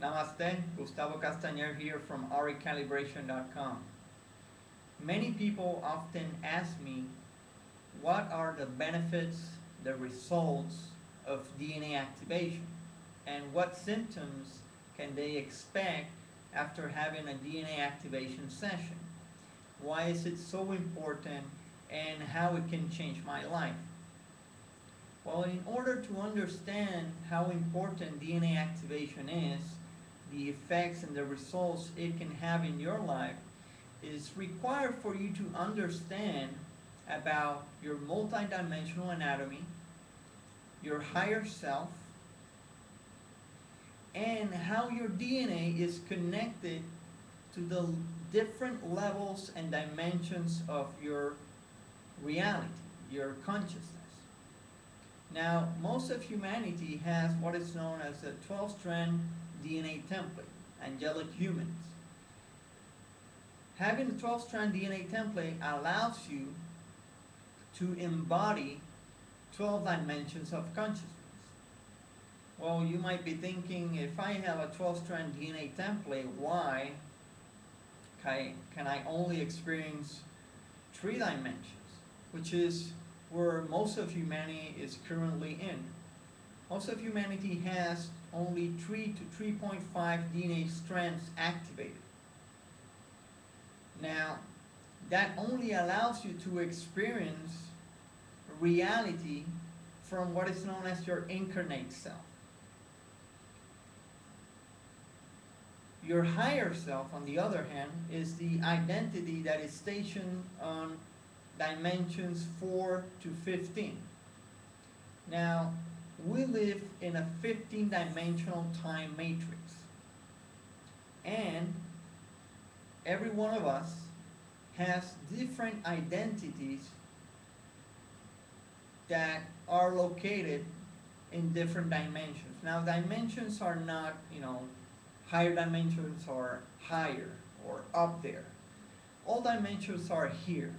Namaste, Gustavo Castaner here from auricalibration.com. Many people often ask me what are the benefits, the results of DNA activation, and what symptoms can they expect after having a DNA activation session. Why is it so important and how it can change my life? Well, in order to understand how important DNA activation is, the effects and the results it can have in your life, is required for you to understand about your multidimensional anatomy, your higher self, and how your DNA is connected to the different levels and dimensions of your reality, your consciousness. Now, most of humanity has what is known as a 12-strand DNA template, angelic humans. Having a 12-strand DNA template allows you to embody 12 dimensions of consciousness. Well, you might be thinking, if I have a 12-strand DNA template, why can I only experience 3 dimensions, which is where most of humanity is currently in. Most of humanity has only 3 to 3.5 DNA strands activated. Now, that only allows you to experience reality from what is known as your incarnate self. Your higher self, on the other hand, is the identity that is stationed on dimensions 4 to 15. Now, we live in a 15-dimensional time matrix. And every one of us has different identities that are located in different dimensions. Now, dimensions are not, higher dimensions are higher or up there. All dimensions are here.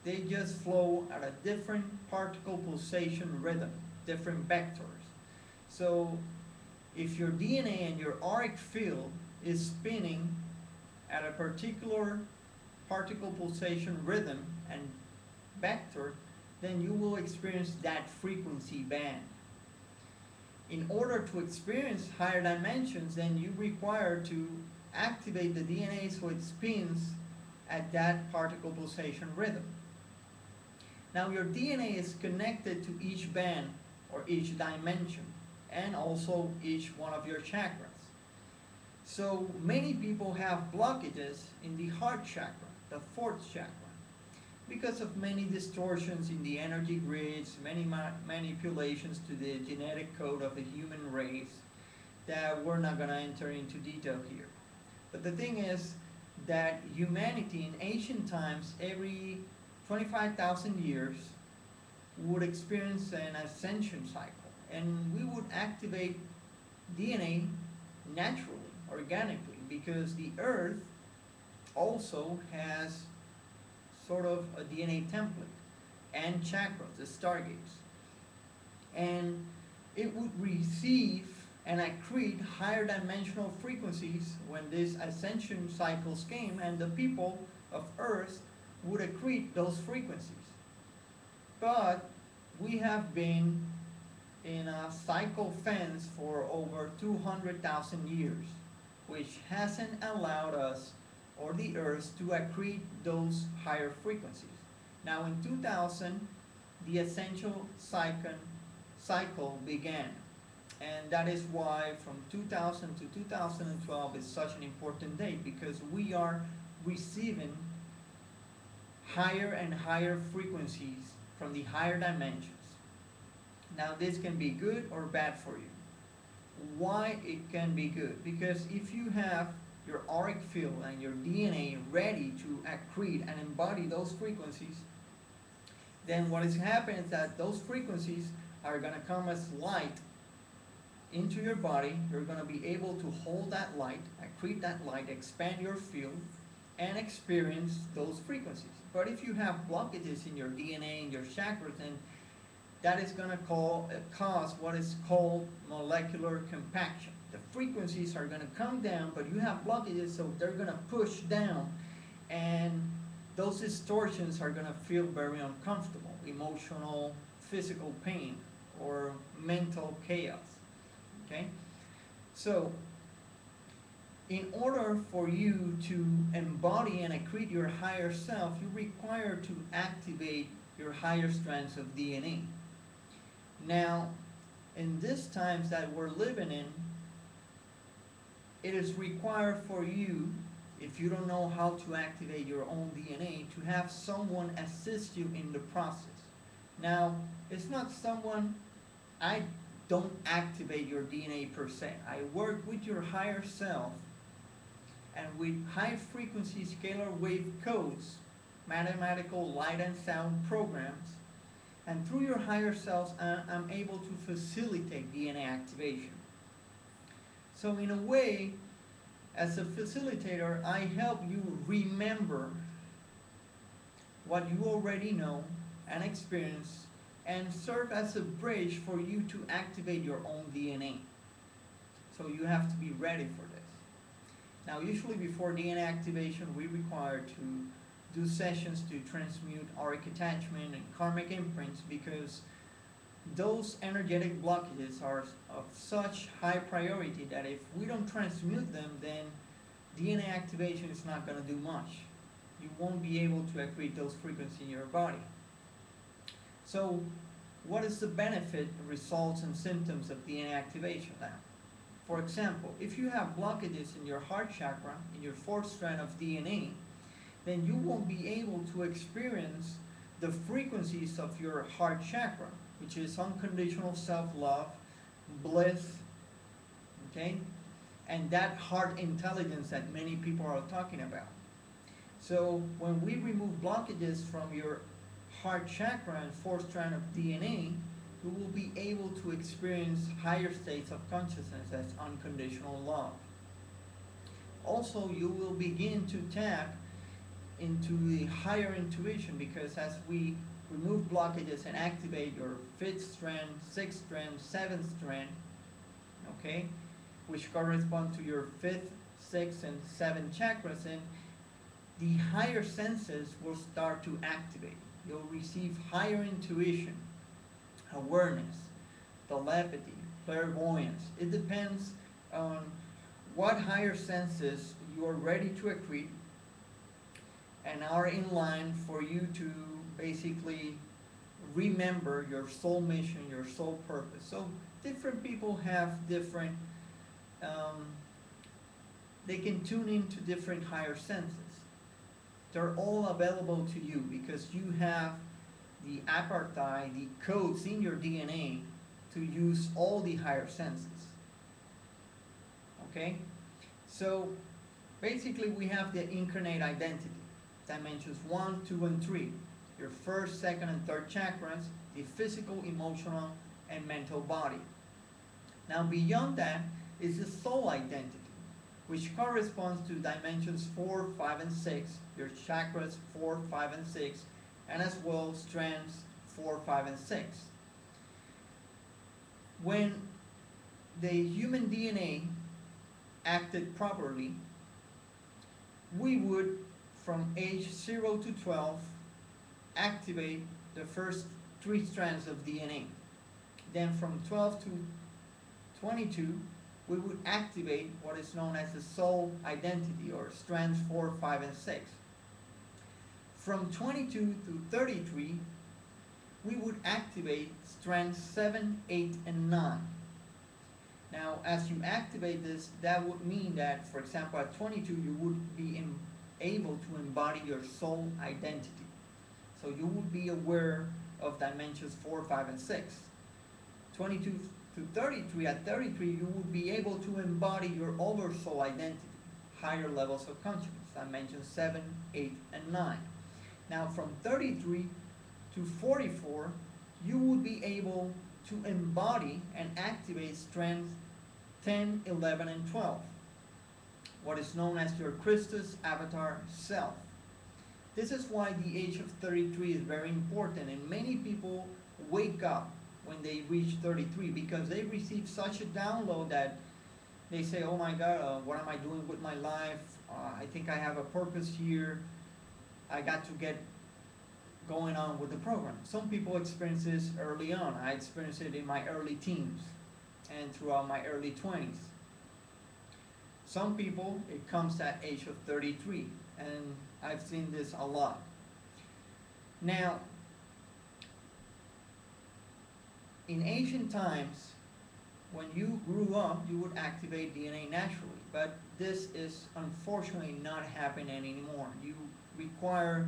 They just flow at a different particle pulsation rhythm, different vectors. So if your DNA and your auric field is spinning at a particular particle pulsation rhythm and vector, then you will experience that frequency band. In order to experience higher dimensions, then you require to activate the DNA so it spins at that particle pulsation rhythm. Now, your DNA is connected to each band or each dimension and also each one of your chakras. So many people have blockages in the heart chakra, the 4th chakra, because of many distortions in the energy grids, many manipulations to the genetic code of the human race that we're not going to enter into detail here. But the thing is that humanity in ancient times, every 25,000 years, would experience an ascension cycle, and we would activate DNA naturally, organically, because the earth also has sort of a DNA template and chakras, the stargates. And it would receive and accrete higher dimensional frequencies when these ascension cycles came, and the people of Earth would accrete those frequencies. But we have been in a cycle fence for over 200,000 years, which hasn't allowed us or the Earth to accrete those higher frequencies. Now in 2000, the Ascension cycle began. And that is why from 2000 to 2012 is such an important date, because we are receiving higher and higher frequencies from the higher dimensions. Now this can be good or bad for you. Why it can be good? Because if you have your auric field and your DNA ready to accrete and embody those frequencies, then what is happening is that those frequencies are going to come as light into your body. You're going to be able to hold that light, accrete that light, expand your field, and experience those frequencies. But if you have blockages in your DNA and your chakras, then that is going to cause what is called molecular compaction. The frequencies are going to come down, but you have blockages, so they're going to push down, and those distortions are going to feel very uncomfortable, emotional, physical pain, or mental chaos. Okay? So, in order for you to embody and accrete your higher self, you require to activate your higher strands of DNA. Now, in these times that we're living in, it is required for you, if you don't know how to activate your own DNA, to have someone assist you in the process. Now, it's not someone, I don't activate your DNA per se. I work with your higher self, and with high frequency scalar wave codes, mathematical light and sound programs, and through your higher selves, I'm able to facilitate DNA activation. So in a way, as a facilitator, I help you remember what you already know and experience, and serve as a bridge for you to activate your own DNA. So you have to be ready for this. Now, usually before DNA activation, we require to do sessions to transmute auric attachment and karmic imprints, because those energetic blockages are of such high priority that if we don't transmute them, then DNA activation is not going to do much. You won't be able to accrete those frequencies in your body. So, what is the benefit, results, and symptoms of DNA activation now? For example, if you have blockages in your heart chakra, in your fourth strand of DNA, then you won't be able to experience the frequencies of your heart chakra, which is unconditional self-love, bliss, okay? And that heart intelligence that many people are talking about. So when we remove blockages from your heart chakra and fourth strand of DNA, you will be able to experience higher states of consciousness as unconditional love. Also, you will begin to tap into the higher intuition, because as we remove blockages and activate your fifth strand, sixth strand, seventh strand, okay, which correspond to your fifth, sixth, and seventh chakras, and the higher senses will start to activate. You'll receive higher intuition, awareness, telepathy, clairvoyance. It depends on what higher senses you are ready to accrete and are in line for you to basically remember your soul mission, your soul purpose. So different people have different, they can tune into different higher senses. They're all available to you because you have the apartheid, the codes in your DNA to use all the higher senses. Okay? So basically we have the incarnate identity, dimensions 1, 2, and 3. Your first, second, and third chakras, the physical, emotional, and mental body. Now beyond that is the soul identity, which corresponds to dimensions 4, 5, and 6, your chakras 4, 5, and 6, and as well strands 4, 5, and 6. When the human DNA acted properly, we would, from age 0 to 12, activate the first 3 strands of DNA. Then from 12 to 22, we would activate what is known as the soul identity, or strands 4, 5, and 6. From 22 to 33, we would activate strands 7, 8, and 9. Now, as you activate this, that would mean that, for example, at 22, you would be able to embody your soul identity. So you would be aware of dimensions 4, 5, and 6. 22 to 33, at 33, you would be able to embody your oversoul identity, higher levels of consciousness, dimensions 7, 8, and 9. Now from 33 to 44, you would be able to embody and activate strands 10, 11, and 12, what is known as your Christus avatar self. This is why the age of 33 is very important, and many people wake up when they reach 33, because they receive such a download that they say, oh my God, what am I doing with my life? I think I have a purpose here. I got to get going on with the program. Some people experience this early on. I experienced it in my early teens and throughout my early 20s. Some people, it comes at age of 33, and I've seen this a lot. Now, in ancient times, when you grew up, you would activate DNA naturally, but this is unfortunately not happening anymore. You require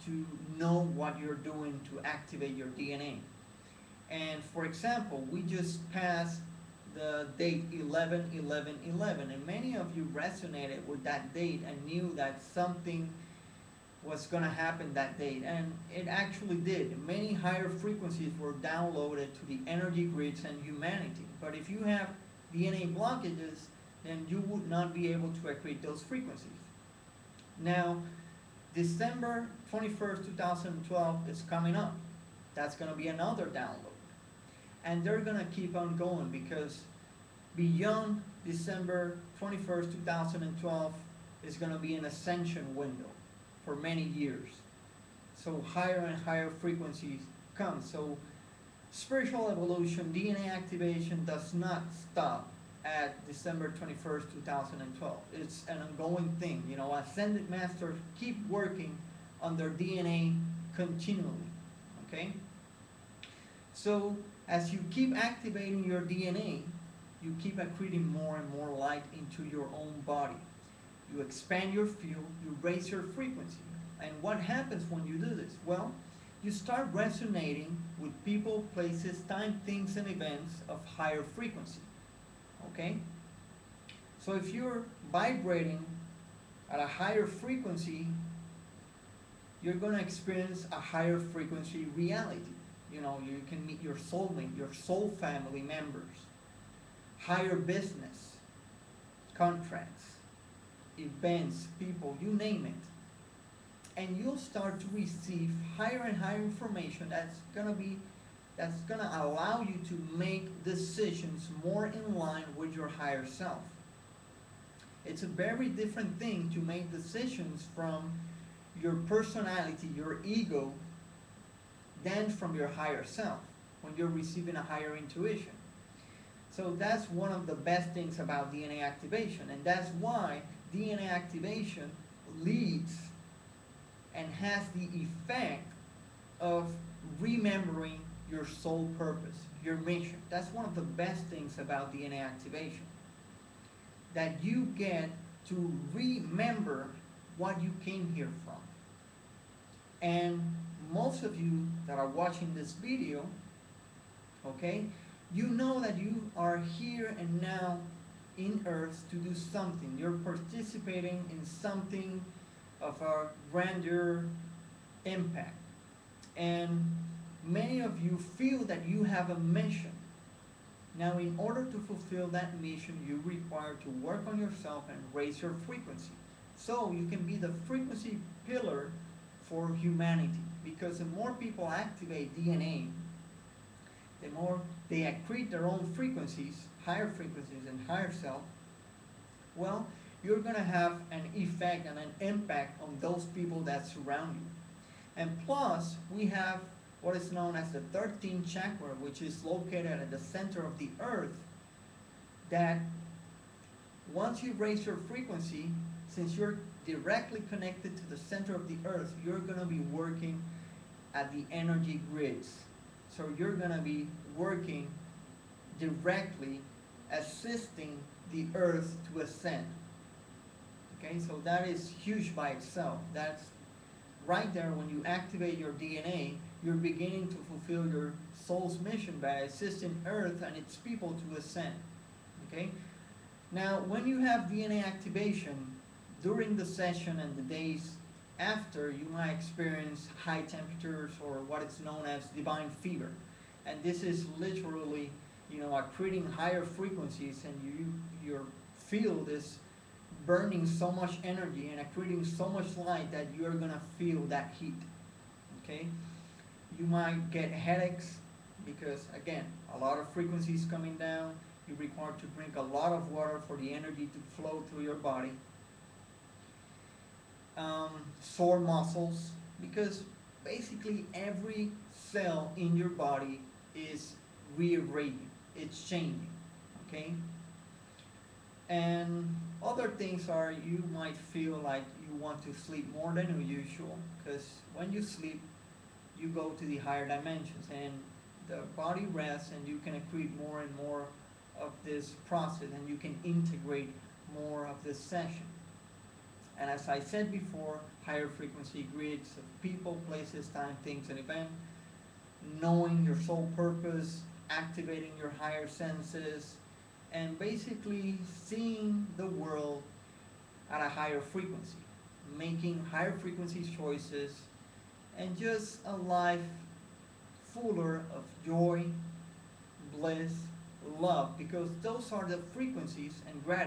to know what you're doing to activate your DNA. And for example, we just passed the date 11-11-11, and many of you resonated with that date and knew that something was going to happen that date, and it actually did. Many higher frequencies were downloaded to the energy grids and humanity. But if you have DNA blockages, then you would not be able to activate those frequencies. Now, December 21st, 2012 is coming up. That's going to be another download. And they're going to keep on going, because beyond December 21st, 2012 is going to be an ascension window for many years. So higher and higher frequencies come. So spiritual evolution, DNA activation does not stop at December 21st, 2012. It's an ongoing thing. You know, ascended masters keep working on their DNA continually, okay? So as you keep activating your DNA, you keep accreting more and more light into your own body. You expand your field, you raise your frequency. And what happens when you do this? Well, you start resonating with people, places, time, things, and events of higher frequency. Okay? So if you're vibrating at a higher frequency, you're going to experience a higher frequency reality. You know, you can meet your soulmate, your soul family members, higher business, contracts, events, people, you name it. And you'll start to receive higher and higher information that's gonna allow you to make decisions more in line with your higher self. It's a very different thing to make decisions from your personality, your ego, than from your higher self when you're receiving a higher intuition. So that's one of the best things about DNA activation, and that's why DNA activation leads and has the effect of remembering your soul purpose, your mission. That's one of the best things about DNA activation, that you get to remember what you came here from. And most of you that are watching this video, okay, you know that you are here and now in Earth to do something. You're participating in something of a grander impact. And many of you feel that you have a mission. Now, in order to fulfill that mission, you require to work on yourself and raise your frequency, so you can be the frequency pillar for humanity. Because the more people activate DNA, the more they accrete their own frequencies, higher frequencies and higher self, well, you're going to have an effect and an impact on those people that surround you. And plus, we have what is known as the 13th chakra, which is located at the center of the earth, that once you raise your frequency, since you're directly connected to the center of the earth, you're going to be working at the energy grids. So you're going to be working directly, assisting the earth to ascend. Okay, so that is huge by itself. That's right there. When you activate your DNA, you're beginning to fulfill your soul's mission by assisting earth and its people to ascend. Okay, now when you have DNA activation during the session and the days after, you might experience high temperatures, or what is known as divine fever. And this is literally, you know, accreting higher frequencies, and your field is burning so much energy and accreting so much light that you're gonna feel that heat. Okay, you might get headaches, because again, a lot of frequencies coming down. You require to drink a lot of water for the energy to flow through your body. Sore muscles, because basically every cell in your body is rearranging, it's changing, okay? And other things are, you might feel like you want to sleep more than usual, because when you sleep, you go to the higher dimensions and the body rests and you can accrete more and more of this process and you can integrate more of this session. And as I said before, higher frequency grids of people, places, time, things, and events, knowing your soul purpose, activating your higher senses, and basically seeing the world at a higher frequency, making higher frequency choices, and just a life fuller of joy, bliss, love, because those are the frequencies and gratitude